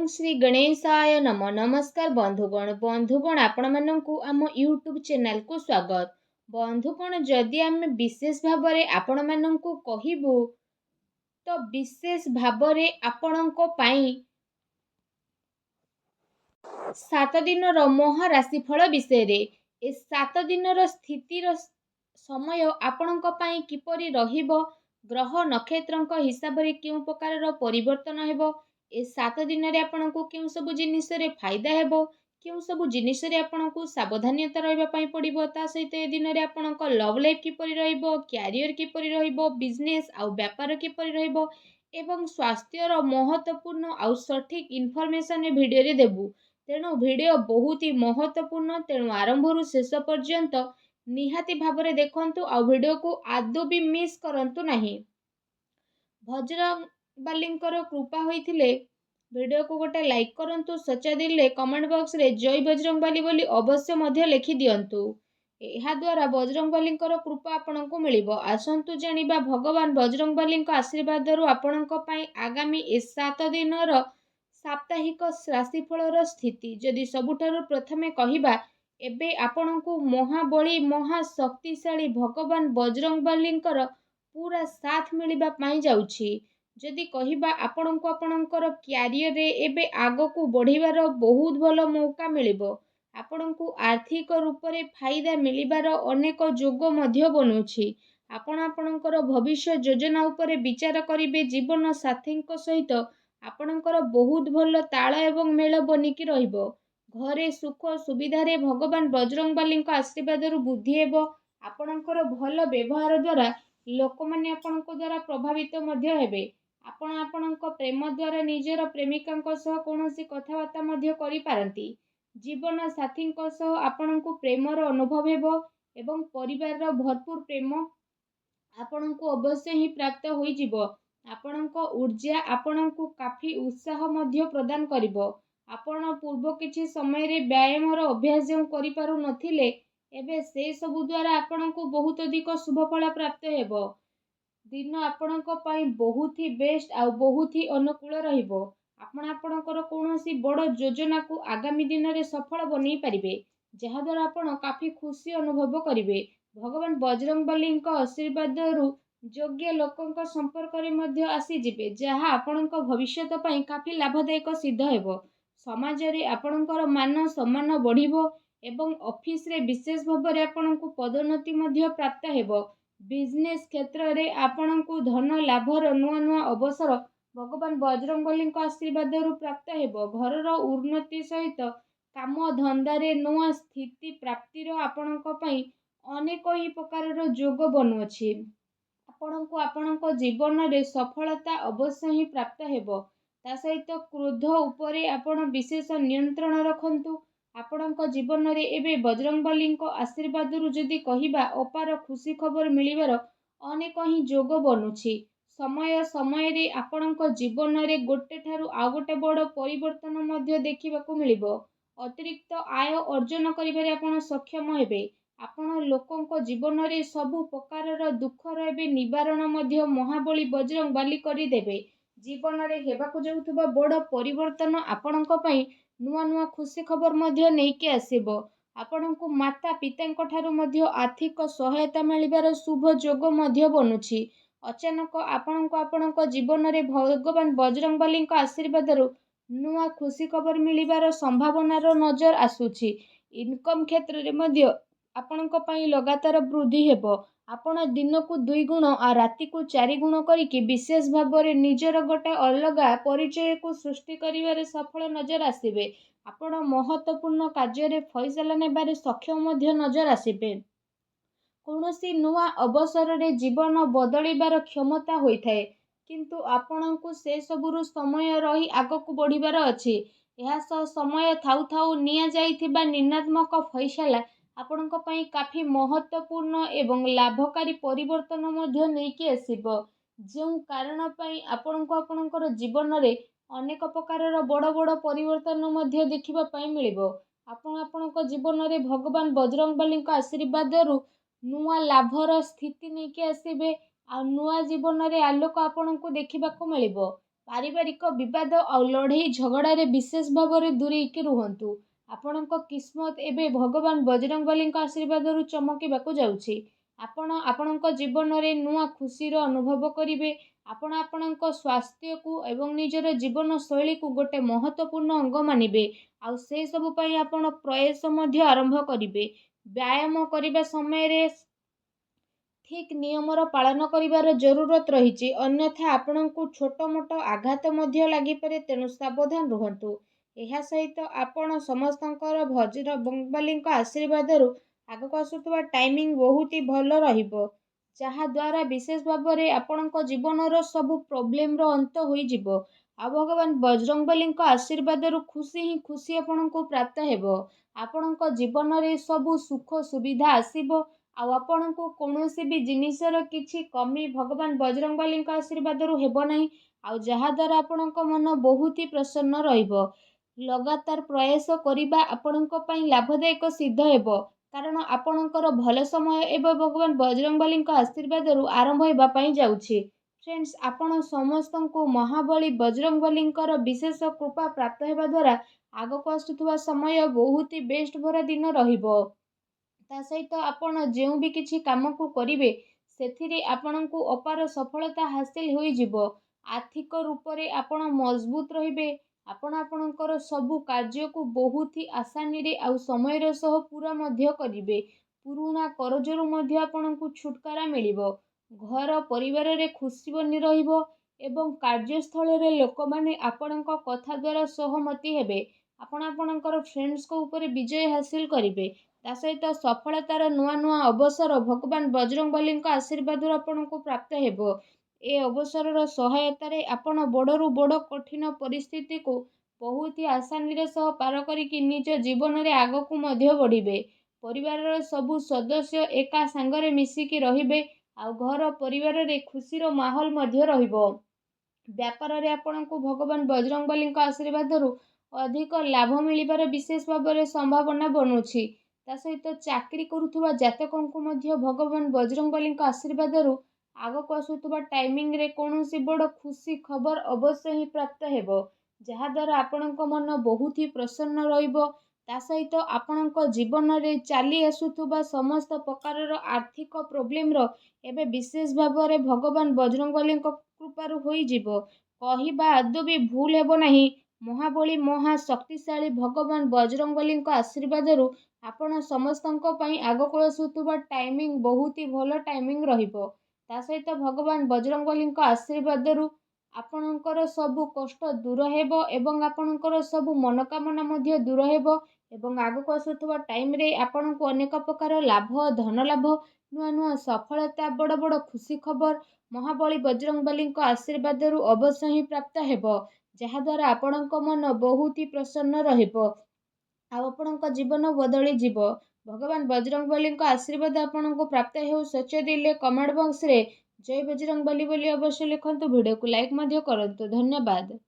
ओम श्री गणेशाय नम नमस्कार बंधुगण आपण मानकु आम यूट्यूब चैनल को स्वागत। बंधुगण जदि आम विशेष भाव आपण मानकु कहबू तो विशेष भाव आपणको पाई 7 दिन महाराशिफल विषय रे ए 7 दिन स्थितिर समय आपणको पाई किपरि रहिबो ग्रह नक्षत्रक हिसाब रे केउ प्रकार परिवर्तन हेबो ए 7 दिन रे आपणको केउ सब जिनिस रे फायदा हेबो केउ सब जिनिस रे आपणको सावधानता रहबा पई पड़िबो ता सहित ए दिन रे आपणको लव लाइफ किपरि रहिबो कैरियर किपरि रहिबो बिजनेस आउ व्यापार किपरि रहिबो एवं स्वास्थ्य रो महत्वपूर्ण आउ सठिक इन्फॉर्मेशन ए वीडियो रे देबू। तेणु वीडियो बहुत ही महत्वपूर्ण तेणु आरंभ रु शेष पर्यंत निहाती भावरे देखंतु आ वीडियो को आदौ भी मिस करंतु नहीं। भजरंग बालींकर कृपा होइथिले वीडियो को गोटे लाइक करंतु सच्चा दिल रे कमेंट बॉक्स रे जय बजरंग बाली बोली अवश्य मध्य लिखि दियंतु। एहा द्वारा बजरंग बालींकर कृपा आपनको मिलिबो। आसंतु जानिबा भगवान बजरंग बालींक आशीर्वाद रु आपनको पई आगामी 7 दिनर साप्ताहिक राशिफलर स्थिति जदि सबुठारु प्रथमे कहिबा एबे आपनको महाबली महाशक्तिशाली भगवान बजरंग बालींकर पूरा साथ मिलिबा पाई जाउछि। जदि कहिबा आपनको आपनकर कैरियर रे एबे आगो को बढ़िबार बहुत भलो मौका मिलिबो। आपनको आर्थिक रूप रे फायदा मिलिबार अनेक जोग मध्य बनुछि। आपण आपनकर भविष्य योजना उपरे विचार करिवे जीवन साथींक सहित आपनकर बहुत भलो ताळ एवं मेल बनिकी रहिबो। घरे सुख सुविधा रे भगवान बजरंग बालींक आशीर्वाद रु बुद्धि हेबो। आपनकर भलो व्यवहार द्वारा लोक माने आपनको द्वारा प्रभावित मध्य हेबे। आपण आपनको प्रेम द्वारा निजर प्रेमिकांक सह कोनोसी कथाबार्ता मध्य करि पारंती। जीवन साथींक सह आपनको प्रेमर अनुभव हेबो एवं परिवार रो भरपूर प्रेम आपनको अवश्य ही प्राप्त होई जिवो। आपनको ऊर्जा आपनको काफी उत्साह मध्य प्रदान करिवो। आपण पूर्व किछि समय रे व्यायाम रो अभ्यास जो करि पारु नथिले एबे से सब द्वारा आपनको बहुत अधिक शुभ फल प्राप्त हेबो। दिन आपनको पई बहुत ही बेस्ट आ बहुत ही अनुकूल रहिबो। आपण आपनकर कोनोसी बड़ योजना को आगामी दिन रे सफल बनै परिबे जहा द्वारा आपण काफी खुशी अनुभव करिवे। भगवान बजरंग बालींक आशीर्वाद रु योग्य लोकंक संपर्क रे मध्य आसी जिवे जहा आपनक भविष्यत पई काफी लाभदायक सिद्ध हेबो। समाज रे आपनकर मान सम्मान बढ़िबो एवं ऑफिस रे विशेष भाव रे आपनक पदोन्नति मध्य प्राप्त हेबो। बिजनेस क्षेत्र रे आपनक धन लाभर नुआ नुआ अवसर भगवान बजरंग बालींक आशीर्वाद रु प्राप्त हेबो। घरर उन्नति सहित काम धंदा रे नुआ स्थिति प्राप्ति रो आपनक पई अनेक ही प्रकार जोग बनुअछि। आपनको आपनको जीवन रे सफलता अवश्य ही प्राप्त हेबो। ता सहित क्रोध उपरे आपण विशेष नियंत्रण रखंतु। आपणक जीवन रे एबे बजरंग बालींक आशीर्वाद रु जदि कहिबा अपार खुशी खबर मिलिबार अनेक ही जोग बनुछि। समय समय रे आपणक जीवन रे गोटे ठारू आ गोटे बड़ परिवर्तन मध्य देखिबाकू मिलिबो। अतिरिक्त आय अर्जन करिबारे आपण सक्षम हेबे। आपण लोकंक जीवन रे सबु प्रकारर दुख एबे निवारण मध्य महाबली बजरंग बाली करि देबे। जीवन रे हेबाकू जाउथबा बड़ परिवर्तन आपणक पई नुआ नुआ खुशी खबर मध्य नेइके आसीबो। आपणको माता पितांक ठारू मध्य आर्थिक सहायता मिलिबार शुभ जोग मध्य बनुछि। अचानक आपणको आपणको जीवन रे भगवान बजरंग बालींक आशीर्वाद रु नुआ खुशी खबर मिलिबार संभावना रो नजर आसुछि। इनकम क्षेत्र रे मध्य आपणको पई लगातार वृद्धि हेबो। आपण दिन को 2 गुण आ राति को 4 गुण करिकि विशेष भाव रे निजर गोटे अलगा परिचय को सृष्टि करिवारे सफल नजर आसीबे। आपण महत्वपूर्ण कार्य रे फैसला नेबारे सक्षम मध्य नजर आसीबे। कोनोसी नुआ अवसर रे जीवन बदलिबार क्षमता होइथाय किंतु आपणको से सबुरु समय रही आगो को बढ़िबार अछि। एहा समय थाउ थाउ निया जाइथिबा निर्णात्मक फैसला आपणको पई काफी महत्वपूर्ण एवं लाभकारी परिवर्तन मध्य नेइके आसीबो। जो कारण पई आपणको आपणकर जीवन रे अनेक प्रकारर बड़ बड़ परिवर्तन मध्य देखिबा पई मिलिबो। आपण आपणको जीवन रे भगवान बजरंग बालींक आशीर्वाद रु नुआ लाभर स्थिति नेइके आसीबे आ नुआ जीवन रे आलोक आपणको देखिबाकू मिलिबो। ପାରିବାରିକ ବିବାଦ ଆଉ ଲଢ଼େଇ ଝଗଡ଼ାରେ ବିଶେଷ ଭାବରେ ଦୂରେଇକି ରୁହନ୍ତୁ। ଆପଣଙ୍କ କିସ୍ମତ ଏବେ ଭଗବାନ ବଜରଙ୍ଗବଲୀଙ୍କ ଆଶୀର୍ବାଦରୁ ଚମକିବାକୁ ଯାଉଛି। ଆପଣ ଆପଣଙ୍କ ଜୀବନରେ ନୂଆ ଖୁସିର ଅନୁଭବ କରିବେ। ଆପଣ ଆପଣଙ୍କ ସ୍ୱାସ୍ଥ୍ୟକୁ ଏବଂ ନିଜର ଜୀବନଶୈଳୀକୁ ଗୋଟେ ମହତ୍ତ୍ୱପୂର୍ଣ୍ଣ ଅଙ୍ଗ ମାନିବେ। ଆଉ ସେସବୁ ପାଇଁ ଆପଣ ପ୍ରୟାସ ମଧ୍ୟ ଆରମ୍ଭ କରିବେ। ବ୍ୟାୟାମ କରିବା ସମୟରେ ଠିକ୍ ନିୟମର ପାଳନ କରିବାର ଜରୁରତ ରହିଛି, ଅନ୍ୟଥା ଆପଣଙ୍କୁ ଛୋଟ ମୋଟ ଆଘାତ ମଧ୍ୟ ଲାଗିପାରେ, ତେଣୁ ସାବଧାନ ରୁହନ୍ତୁ। ଏହା ସହିତ ଆପଣ ସମସ୍ତଙ୍କର ବଜରଙ୍ଗବଲୀଙ୍କ ଆଶୀର୍ବାଦରୁ ଆଗକୁ ଆସୁଥିବା ଟାଇମିଂ ବହୁତ ଭଲ ରହିବ, ଯାହାଦ୍ୱାରା ବିଶେଷ ଭାବରେ ଆପଣଙ୍କ ଜୀବନର ସବୁ ପ୍ରୋବ୍ଲେମର ଅନ୍ତ ହୋଇଯିବ। ଆଉ ଭଗବାନ ବଜରଙ୍ଗବଲୀଙ୍କ ଆଶୀର୍ବାଦରୁ ଖୁସି ହିଁ ଖୁସି ଆପଣଙ୍କୁ ପ୍ରାପ୍ତ ହେବ। ଆପଣଙ୍କ ଜୀବନରେ ସବୁ ସୁଖ ସୁବିଧା ଆସିବ। ଆଉ ଆପଣଙ୍କୁ କୌଣସି ବି ଜିନିଷର କିଛି କମି ଭଗବାନ ବଜରଙ୍ଗବଲୀଙ୍କ ଆଶୀର୍ବାଦରୁ ହେବ ନାହିଁ, ଆଉ ଯାହାଦ୍ୱାରା ଆପଣଙ୍କ ମନ ବହୁତ ହି ପ୍ରସନ୍ନ ରହିବ। ଲଗାତାର ପ୍ରୟାସ କରିବା ଆପଣଙ୍କ ପାଇଁ ଲାଭଦାୟକ ସିଦ୍ଧ ହେବ, କାରଣ ଆପଣଙ୍କର ଭଲ ସମୟ ଏବେ ଭଗବାନ ବଜରଙ୍ଗବଲୀଙ୍କ ଆଶୀର୍ବାଦରୁ ଆରମ୍ଭ ହେବା ପାଇଁ ଯାଉଛି। ଫ୍ରେଣ୍ଡସ୍, ଆପଣ ସମସ୍ତଙ୍କୁ ମହାବଳୀ ବଜରଙ୍ଗବଲୀଙ୍କର ବିଶେଷ କୃପା ପ୍ରାପ୍ତ ହେବା ଦ୍ୱାରା ଆଗକୁ ଆସୁଥିବା ସମୟ ବହୁତ ବେଷ୍ଟ ଭରା ଦିନ ରହିବ। ତା ସହିତ ଆପଣ ଯେଉଁ ବି କିଛି କାମକୁ କରିବେ, ସେଥିରେ ଆପଣଙ୍କୁ ଅପାର ସଫଳତା ହାସିଲ ହୋଇଯିବ। ଆର୍ଥିକ ରୂପରେ ଆପଣ ମଜବୁତ ରହିବେ। ଆପଣ ଆପଣଙ୍କର ସବୁ କାର୍ଯ୍ୟକୁ ବହୁତ ହି ଆସାନୀରେ ଆଉ ସମୟର ସହ ପୁରା ମଧ୍ୟ କରିବେ। ପୁରୁଣା କରଜରୁ ମଧ୍ୟ ଆପଣଙ୍କୁ ଛୁଟକାରା ମିଳିବ। ଘର ପରିବାରରେ ଖୁସି ବନି ରହିବ ଏବଂ କାର୍ଯ୍ୟସ୍ଥଳରେ ଲୋକମାନେ ଆପଣଙ୍କ କଥା ଦ୍ୱାରା ସହମତି ହେବେ। ଆପଣ ଆପଣଙ୍କର ଫ୍ରେଣ୍ଡସ୍ଙ୍କ ଉପରେ ବିଜୟ ହାସିଲ କରିବେ। ତା ସହିତ ସଫଳତାର ନୂଆ ନୂଆ ଅବସର ଭଗବାନ ବଜରଙ୍ଗବଲୀଙ୍କ ଆଶୀର୍ବାଦରୁ ଆପଣଙ୍କୁ ପ୍ରାପ୍ତ ହେବ। ଏ ଅବସରର ସହାୟତାରେ ଆପଣ ବଡ଼ରୁ ବଡ଼ କଠିନ ପରିସ୍ଥିତିକୁ ବହୁତ ହି ଆସାନୀର ସହ ପାର କରିକି ନିଜ ଜୀବନରେ ଆଗକୁ ମଧ୍ୟ ବଢ଼ିବେ। ପରିବାରର ସବୁ ସଦସ୍ୟ ଏକା ସାଙ୍ଗରେ ମିଶିକି ରହିବେ, ଆଉ ଘର ପରିବାରରେ ଖୁସିର ମାହୋଲ ମଧ୍ୟ ରହିବ। ବ୍ୟାପାରରେ ଆପଣଙ୍କୁ ଭଗବାନ ବଜରଙ୍ଗବଲୀଙ୍କ ଆଶୀର୍ବାଦରୁ ଅଧିକ ଲାଭ ମିଳିବାର ବିଶେଷ ଭାବରେ ସମ୍ଭାବନା ବନୁଛି। ତା ସହିତ ଚାକିରି କରୁଥିବା ଜାତକଙ୍କୁ ମଧ୍ୟ ଭଗବାନ ବଜରଙ୍ଗବଲୀଙ୍କ ଆଶୀର୍ବାଦରୁ ଆଗକୁ ଆସୁଥିବା ଟାଇମିଂରେ କୌଣସି ବଡ଼ ଖୁସି ଖବର ଅବଶ୍ୟ ହିଁ ପ୍ରାପ୍ତ ହେବ, ଯାହାଦ୍ୱାରା ଆପଣଙ୍କ ମନ ବହୁତ ହି ପ୍ରସନ୍ନ ରହିବ। ତା ସହିତ ଆପଣଙ୍କ ଜୀବନରେ ଚାଲି ଆସୁଥିବା ସମସ୍ତ ପ୍ରକାରର ଆର୍ଥିକ ପ୍ରୋବ୍ଲେମର ଏବେ ବିଶେଷ ଭାବରେ ଭଗବାନ ବଜରଙ୍ଗବଲୀଙ୍କ କୃପାରୁ ହୋଇଯିବ। କହିବା ଆଦୌ ବି ଭୁଲ ହେବ ନାହିଁ, ମହାବଳୀ ମହା ଶକ୍ତିଶାଳୀ ଭଗବାନ ବଜରଙ୍ଗବଲୀଙ୍କ ଆଶୀର୍ବାଦରୁ ଆପଣ ସମସ୍ତଙ୍କ ପାଇଁ ଆଗକୁ ଆସୁଥିବା ଟାଇମିଂ ବହୁତ ଭଲ ଟାଇମିଂ ରହିବ। ତା ସହିତ ଭଗବାନ ବଜରଙ୍ଗବଲୀଙ୍କ ଆଶୀର୍ବାଦରୁ ଆପଣଙ୍କର ସବୁ କଷ୍ଟ ଦୂର ହେବ ଏବଂ ଆପଣଙ୍କର ସବୁ ମନୋକାମନା ମଧ୍ୟ ଦୂର ହେବ ଏବଂ ଆଗକୁ ଆସୁଥିବା ଟାଇମରେ ଆପଣଙ୍କୁ ଅନେକ ପ୍ରକାର ଲାଭ, ଧନ ଲାଭ, ନୂଆ ନୂଆ ସଫଳତା, ବଡ଼ ବଡ଼ ଖୁସି ଖବର ମହାବଳୀ ବଜରଙ୍ଗବଲୀଙ୍କ ଆଶୀର୍ବାଦରୁ ଅବଶ୍ୟ ହିଁ ପ୍ରାପ୍ତ ହେବ, ଯାହାଦ୍ୱାରା ଆପଣଙ୍କ ମନ ବହୁତ ହି ପ୍ରସନ୍ନ ରହିବ ଆଉ ଆପଣଙ୍କ ଜୀବନ ବଦଳିଯିବ। ଭଗବାନ ବଜରଙ୍ଗବଲୀଙ୍କ ଆଶୀର୍ବାଦ ଆପଣଙ୍କୁ ପ୍ରାପ୍ତ ହେଉ। ସଚ୍ଚୋଟ ଦିଲେ କମେଣ୍ଟ ବକ୍ସରେ ଜୟ ବଜରଙ୍ଗବଲି ବୋଲି ଅବଶ୍ୟ ଲେଖନ୍ତୁ। ଭିଡ଼ିଓକୁ ଲାଇକ୍ ମଧ୍ୟ କରନ୍ତୁ। ଧନ୍ୟବାଦ।